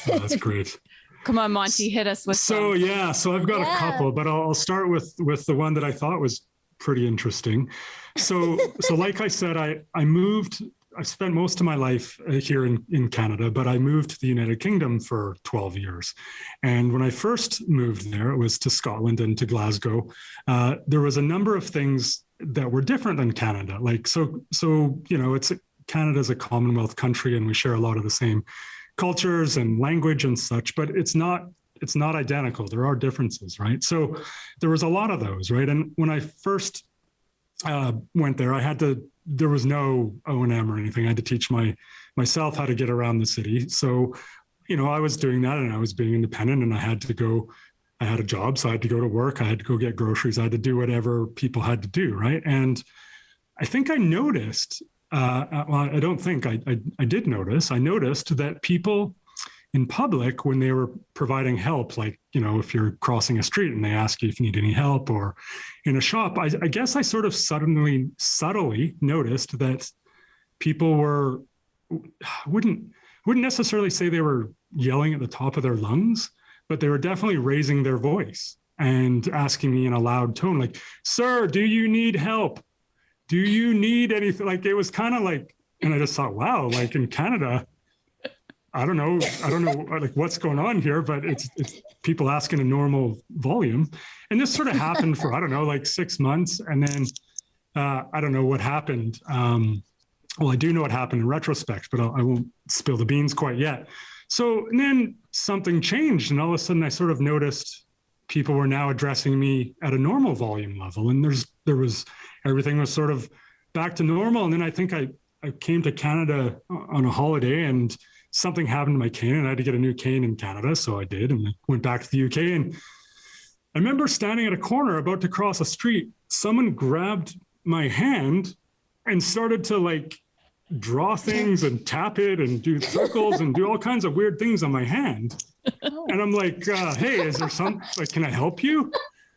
that's great. Come on, Monty, hit us with So I've got a couple, but I'll start with the one that I thought was pretty interesting. So like I said, I spent most of my life here in Canada, but I moved to the United Kingdom for 12 years. And when I first moved there, it was to Scotland and to Glasgow. There was a number of things that were different than Canada. Like, Canada's a Commonwealth country and we share a lot of the same cultures and language and such, but it's not identical. There are differences, right? So there was a lot of those, right? And when I first went there, there was no O&M or anything. I had to teach myself how to get around the city. So, I was doing that and I was being independent and I had a job. So I had to go to work. I had to go get groceries. I had to do whatever people had to do. Right. And I think I noticed, I don't think I did notice. I noticed that people in public, when they were providing help, like, if you're crossing a street and they ask you if you need any help, or in a shop, I guess I sort of subtly noticed that people wouldn't necessarily say they were yelling at the top of their lungs, but they were definitely raising their voice and asking me in a loud tone, like, sir, do you need help? Do you need anything? Like, it was kind of like, and I just thought, wow, like in Canada, I don't know like what's going on here, but it's people asking a normal volume. And this sort of happened for, I don't know, like 6 months. And then I don't know what happened. Well, I do know what happened in retrospect, but I won't spill the beans quite yet. So and then something changed. And all of a sudden I sort of noticed people were now addressing me at a normal volume level. And everything was sort of back to normal. And then I think I came to Canada on a holiday and something happened to my cane and I had to get a new cane in Canada. So I did, and I went back to the UK. And I remember standing at a corner about to cross a street. Someone grabbed my hand and started to like draw things and tap it and do circles and do all kinds of weird things on my hand. And I'm like, hey, is there can I help you?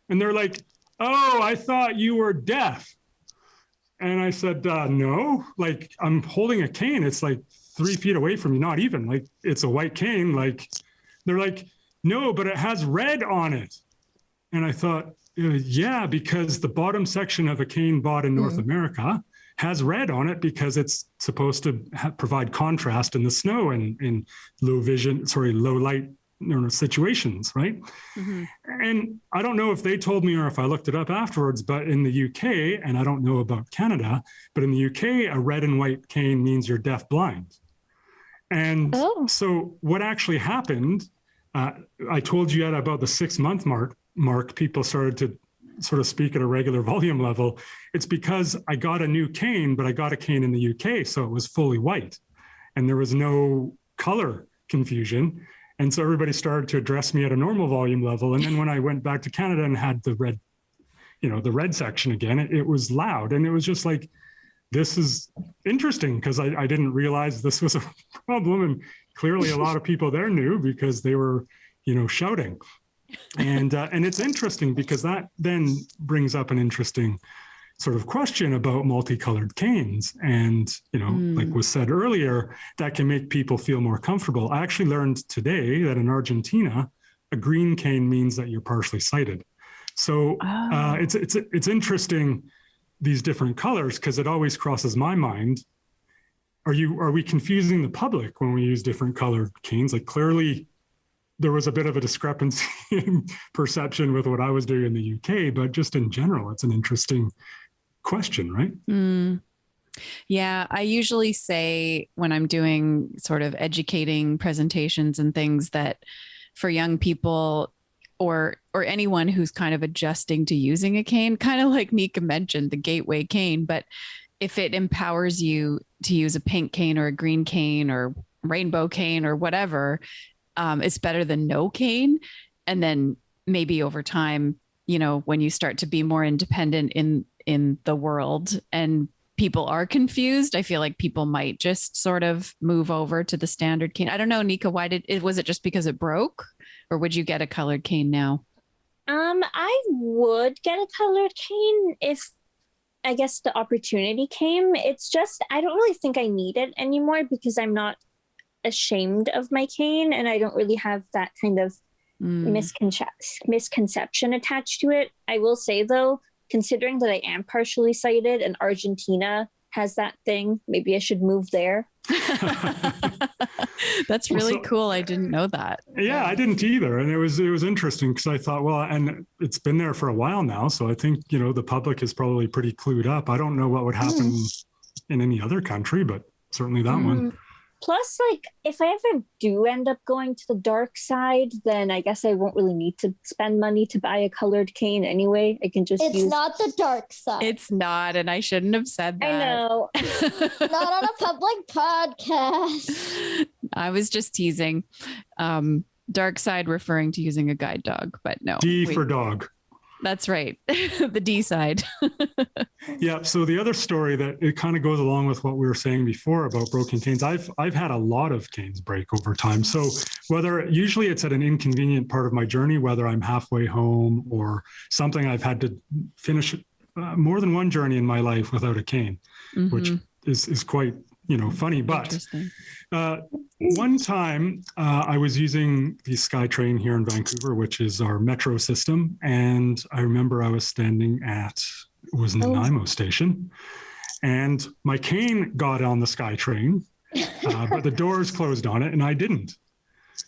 And they're like, oh, I thought you were deaf. And I said, no, like I'm holding a cane. It's like 3 feet away from you, not even, like it's a white cane. Like they're like, no, but it has red on it. And I thought, yeah, because the bottom section of a cane bought in North America has red on it because it's supposed to provide contrast in the snow and in low light situations, right? Mm-hmm. And I don't know if they told me or if I looked it up afterwards, but in the UK, and I don't know about Canada, but in the UK, a red and white cane means you're deaf blind. And so what actually happened, I told you about the 6 month mark, people started to sort of speak at a regular volume level. It's because I got a new cane, but I got a cane in the UK, so it was fully white and there was no color confusion. And so everybody started to address me at a normal volume level. And then when I went back to Canada and had the red section again, it was loud. And it was just like, this is interesting because I didn't realize this was a problem. And clearly a lot of people there knew because they were, shouting. And it's interesting because that then brings up an interesting sort of question about multicolored canes. And, like was said earlier, that can make people feel more comfortable. I actually learned today that in Argentina, a green cane means that you're partially sighted. So it's interesting, these different colors, because it always crosses my mind. Are we confusing the public when we use different colored canes? Like clearly there was a bit of a discrepancy in perception with what I was doing in the UK, but just in general, it's an interesting question, right? Yeah, I usually say when I'm doing sort of educating presentations and things that for young people or anyone who's kind of adjusting to using a cane, kind of like Nika mentioned, the gateway cane, but if it empowers you to use a pink cane or a green cane or rainbow cane or whatever, it's better than no cane. And then maybe over time, when you start to be more independent in the world and people are confused, I feel like people might just sort of move over to the standard cane. I don't know, Nika, was it just because it broke, or would you get a colored cane now? I would get a colored cane if, I guess, the opportunity came. It's just, I don't really think I need it anymore because I'm not ashamed of my cane and I don't really have that kind of misconception attached to it. I will say though, considering that I am partially sighted and Argentina has that thing, maybe I should move there. That's really cool. I didn't know that. Yeah, I didn't either. And it was interesting because I thought, well, and it's been there for a while now. So I think, the public is probably pretty clued up. I don't know what would happen in any other country, but certainly that one. Plus, like, if I ever do end up going to the dark side, then I guess I won't really need to spend money to buy a colored cane anyway. I can just It's not the dark side. It's not, and I shouldn't have said that. I know. Not on a public podcast. I was just teasing. Dark side referring to using a guide dog, but no. D for dog. That's right. The D side. Yeah. So the other story that it kind of goes along with what we were saying before about broken canes. I've had a lot of canes break over time. So usually it's at an inconvenient part of my journey, whether I'm halfway home or something, I've had to finish more than one journey in my life without a cane, which is quite, funny. But one time I was using the SkyTrain here in Vancouver, which is our metro system. And I remember I was standing at Nanaimo station and my cane got on the SkyTrain, but the doors closed on it and I didn't.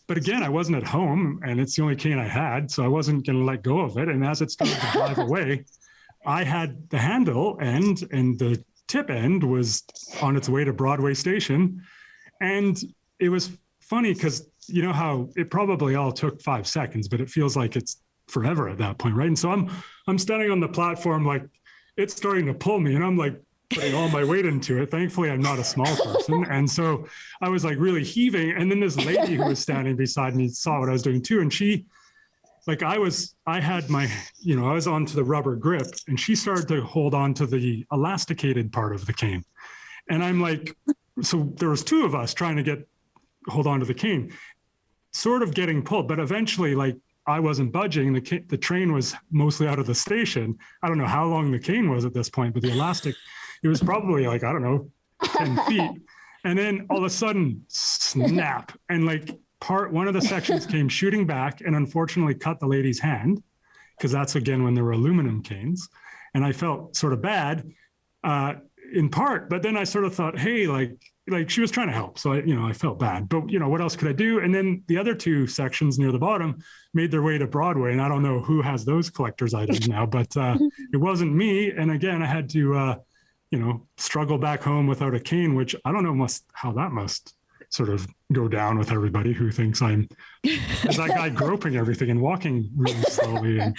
But again, I wasn't at home and it's the only cane I had, so I wasn't going to let go of it. And as it started to drive away, I had the handle end and the tip end was on its way to Broadway Station. And it was funny because you know how it probably all took 5 seconds, but it feels like it's forever at that point, right? And so I'm standing on the platform, like it's starting to pull me and I'm like putting all my weight into it. Thankfully, I'm not a small person. And so I was like really heaving. And then this lady who was standing beside me saw what I was doing too. And she, like I had my, I was onto the rubber grip and she started to hold on to the elasticated part of the cane. And I'm like, so there was two of us trying to hold on to the cane, sort of getting pulled, but eventually like I wasn't budging. The train was mostly out of the station. I don't know how long the cane was at this point, but the elastic, it was probably like, I don't know, 10 feet. And then all of a sudden snap. And like one of the sections came shooting back and unfortunately cut the lady's hand, because that's again when there were aluminum canes. And I felt sort of bad in part, but then I sort of thought, hey, like she was trying to help. So I felt bad, but what else could I do? And then the other two sections near the bottom made their way to Broadway. And I don't know who has those collector's items now, but it wasn't me. And again, I had to, struggle back home without a cane, which I don't know how that must sort of go down with everybody who thinks I'm that guy groping everything and walking really slowly and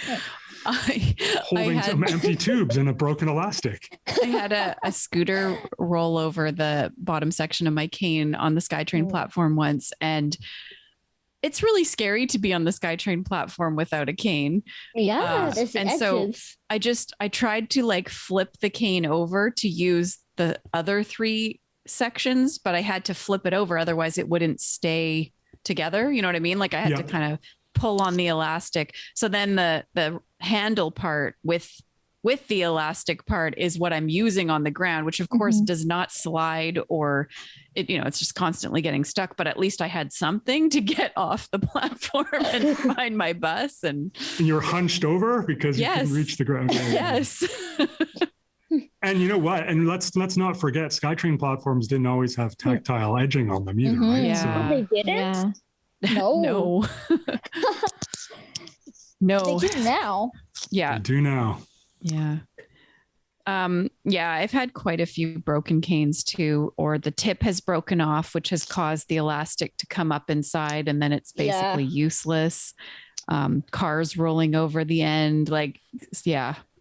holding some empty tubes and a broken elastic. I had a scooter roll over the bottom section of my cane on the SkyTrain platform once. And it's really scary to be on the SkyTrain platform without a cane. Yeah. And so I tried to like flip the cane over to use the other 3 sections, but I had to flip it over. Otherwise it wouldn't stay together. You know what I mean? Like I had to kind of pull on the elastic. So then the handle part with the elastic part is what I'm using on the ground, which of course does not slide or it, it's just constantly getting stuck, but at least I had something to get off the platform and find my bus. And you're hunched over because you couldn't reach the ground. Yes. And you know what? And let's not forget, SkyTrain platforms didn't always have tactile edging on them either, right? Yeah. Oh, they didn't? Yeah. No. No. They do now. Yeah. They do now. Yeah. Yeah, I've had quite a few broken canes too, or the tip has broken off, which has caused the elastic to come up inside and then it's basically useless. Cars rolling over the end,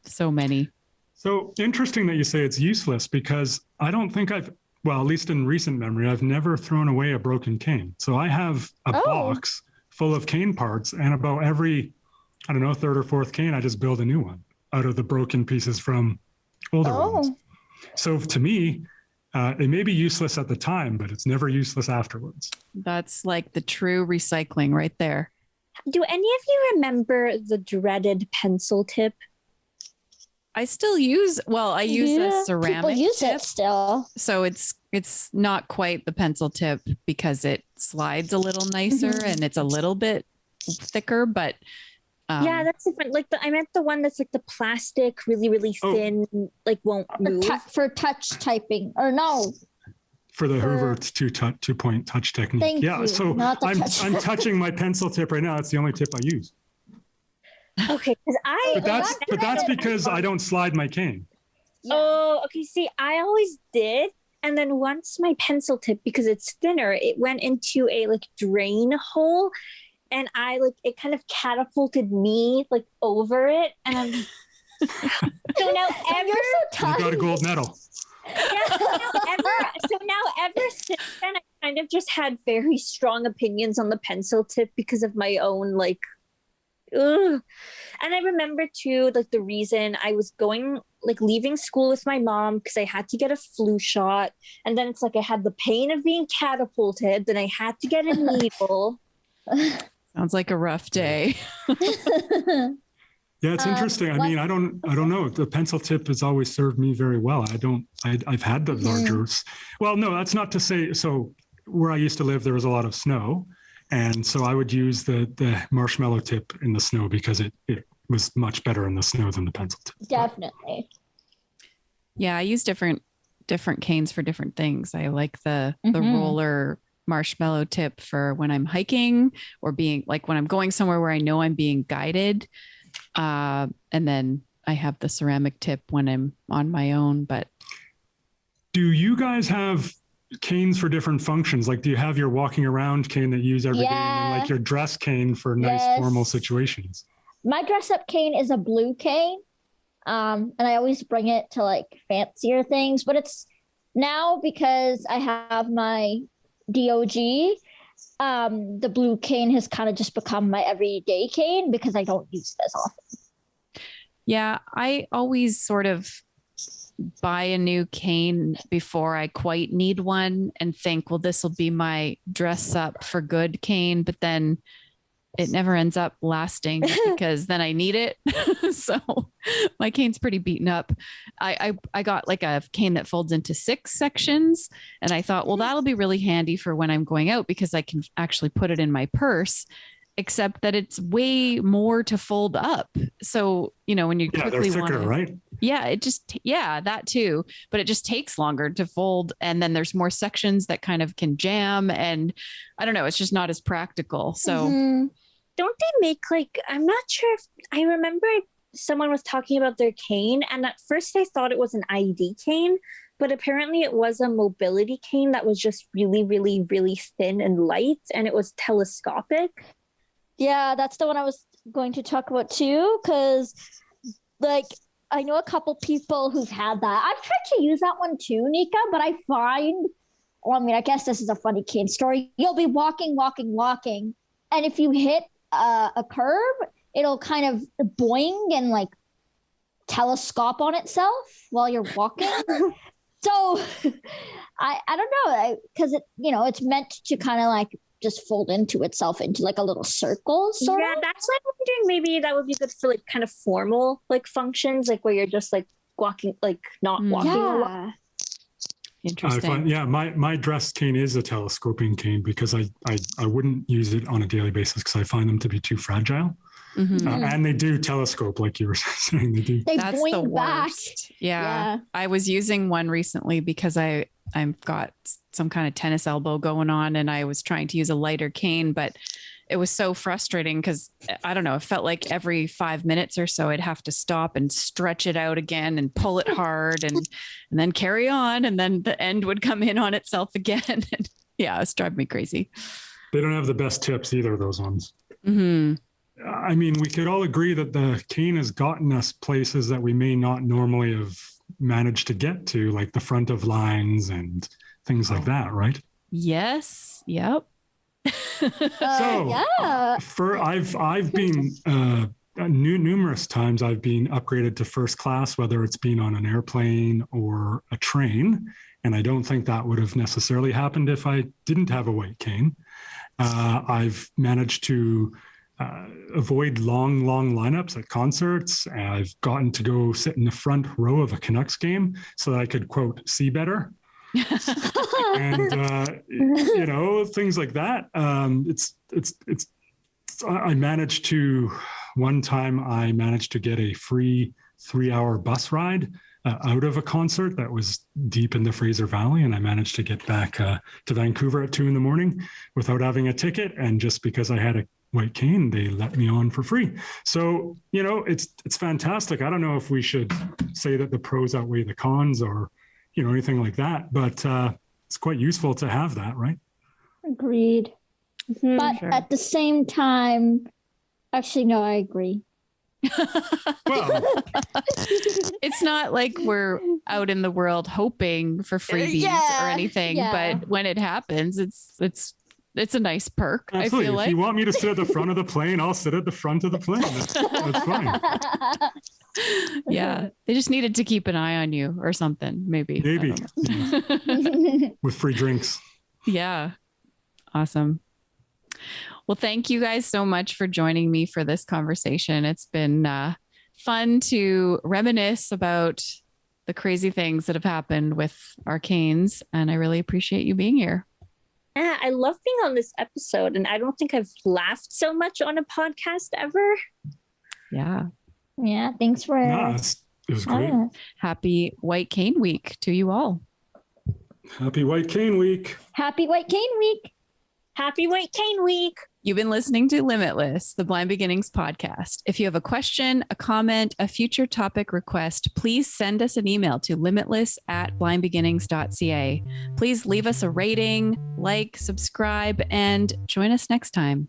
so many. So interesting that you say it's useless because I don't think at least in recent memory, I've never thrown away a broken cane. So I have a box full of cane parts and about every, 3rd or 4th cane, I just build a new one out of the broken pieces from older ones. So to me, it may be useless at the time, but it's never useless afterwards. That's like the true recycling right there. Do any of you remember the dreaded pencil tip? I still use, I use a ceramic People use tip. it still. So it's not quite the pencil tip because it slides a little nicer and it's a little bit thicker, but that's different. Like I meant the one that's like the plastic, really, really thin, like won't move. For touch typing, or no. For the Hoover two-point touch technique. Thank you. So I'm touching my pencil tip right now. It's the only tip I use. Okay, because But that's because I don't slide my cane. Yeah. Oh, okay. See, I always did. And then once my pencil tip, because it's thinner, it went into a drain hole. And it kind of catapulted me over it. And I'm so now You got a gold medal. Yeah, so now ever since then, I kind of just had very strong opinions on the pencil tip because of my own ugh. And I remember too, the reason I was going, leaving school with my mom because I had to get a flu shot. And then it's I had the pain of being catapulted. Then I had to get a needle. sounds like a rough day. Yeah, it's interesting. I mean, I don't know. The pencil tip has always served me very well. I've had the larger, well, no, that's not to say. So where I used to live, there was a lot of snow. And so I would use the marshmallow tip in the snow because it was much better in the snow than the pencil tip. Definitely. Yeah, I use different canes for different things. I like the roller marshmallow tip for when I'm hiking or being when I'm going somewhere where I know I'm being guided. And then I have the ceramic tip when I'm on my own. But do you guys have canes for different functions? Do you have your walking around cane that you use every day and then your dress cane for nice formal situations? My dress up cane is a blue cane. And I always bring it to fancier things, but it's now because I have my DOG, the blue cane has kind of just become my everyday cane because I don't use it as often. Yeah, I always sort of buy a new cane before I quite need one and think, well, this will be my dress up for good cane. But then it never ends up lasting because then I need it. So my cane's pretty beaten up. I got a cane that folds into 6 sections. And I thought, well, that'll be really handy for when I'm going out because I can actually put it in my purse, except that it's way more to fold up. So, when you quickly they're thicker, right? Yeah, that too. But it just takes longer to fold. And then there's more sections that kind of can jam. And I don't know, it's just not as practical. So don't they make I'm not sure if I remember someone was talking about their cane. And at first I thought it was an ID cane, but apparently it was a mobility cane that was just really, really, really thin and light. And it was telescopic. Yeah, that's the one I was going to talk about too. Cause I know a couple people who've had that. I've tried to use that one too, Nika, but I find, I guess this is a funny cane story. You'll be walking. And if you hit a curb, it'll kind of boing and telescope on itself while you're walking. So I don't know, because it's meant to kind of like just fold into itself into like a little circle. Sort Yeah, of. that's what I'm wondering. Maybe that would be good for like kind of formal like functions, like where you're just like walking, like not walking a lot. Yeah. Interesting. My dress cane is a telescoping cane because I wouldn't use it on a daily basis because I find them to be too fragile. Mhm. And they do telescope, like you were saying. They do. They That's the boing back. worst. Yeah. I was using one recently because I've got some kind of tennis elbow going on and I was trying to use a lighter cane, but it was so frustrating because I don't know, it felt like every 5 minutes or so I'd have to stop and stretch it out again and pull it hard and then carry on. And then the end would come in on itself again. And yeah, it's driving me crazy. They don't have the best tips either, those ones. Mm-hmm. I mean, we could all agree that the cane has gotten us places that we may not normally have managed to get to, like the front of lines and things like that, right? Yes. Yep. Yeah. I've been numerous times I've been upgraded to first class, whether it's been on an airplane or a train, and I don't think that would have necessarily happened if I didn't have a white cane. I've managed to avoid long lineups at concerts. I've gotten to go sit in the front row of a Canucks game so that I could, quote, see better. And things like that. I managed to get a free 3-hour bus ride out of a concert that was deep in the Fraser Valley, and I managed to get back to Vancouver at 2 a.m. without having a ticket. And just because I had a white cane, they let me on for free. So it's fantastic. I don't know if we should say that the pros outweigh the cons or anything like that, but it's quite useful to have that, right? Agreed. Mhm. But Sure. at the same time, actually, no, I agree. Well, It's not like we're out in the world hoping for freebies Yeah, or anything, yeah. but when it happens, it's a nice perk. absolutely. I feel If like. you want me to sit at the front of the plane, I'll sit at the front of the plane. That's fine. Yeah, they just needed to keep an eye on you or something, maybe. I Maybe. don't know. With free drinks. Yeah. Awesome. Well, thank you guys so much for joining me for this conversation. It's been fun to reminisce about the crazy things that have happened with our canes, and I really appreciate you being here. Yeah, I love being on this episode, and I don't think I've laughed so much on a podcast ever. Yeah. Yeah, thanks for No, it was great. Happy White Cane Week to you all. Happy White Cane Week. Happy White Cane Week. Happy White Cane Week. You've been listening to Limitless, the Blind Beginnings podcast. If you have a question, a comment, a future topic request, please send us an email to limitless@blindbeginnings.ca. Please leave us a rating, like, subscribe, and join us next time.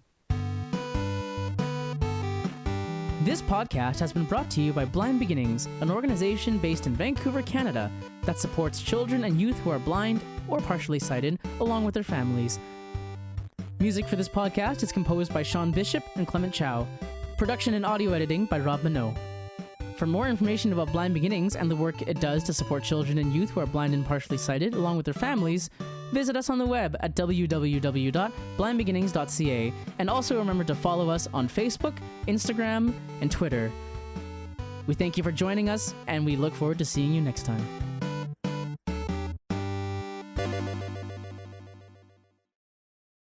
This podcast has been brought to you by Blind Beginnings, an organization based in Vancouver, Canada, that supports children and youth who are blind or partially sighted, along with their families. Music for this podcast is composed by Shawn Bishop and Clement Chow. Production and audio editing by Rob Minot. For more information about Blind Beginnings and the work it does to support children and youth who are blind and partially sighted, along with their families, visit us on the web at www.blindbeginnings.ca, and also remember to follow us on Facebook, Instagram, and Twitter. We thank you for joining us, and we look forward to seeing you next time.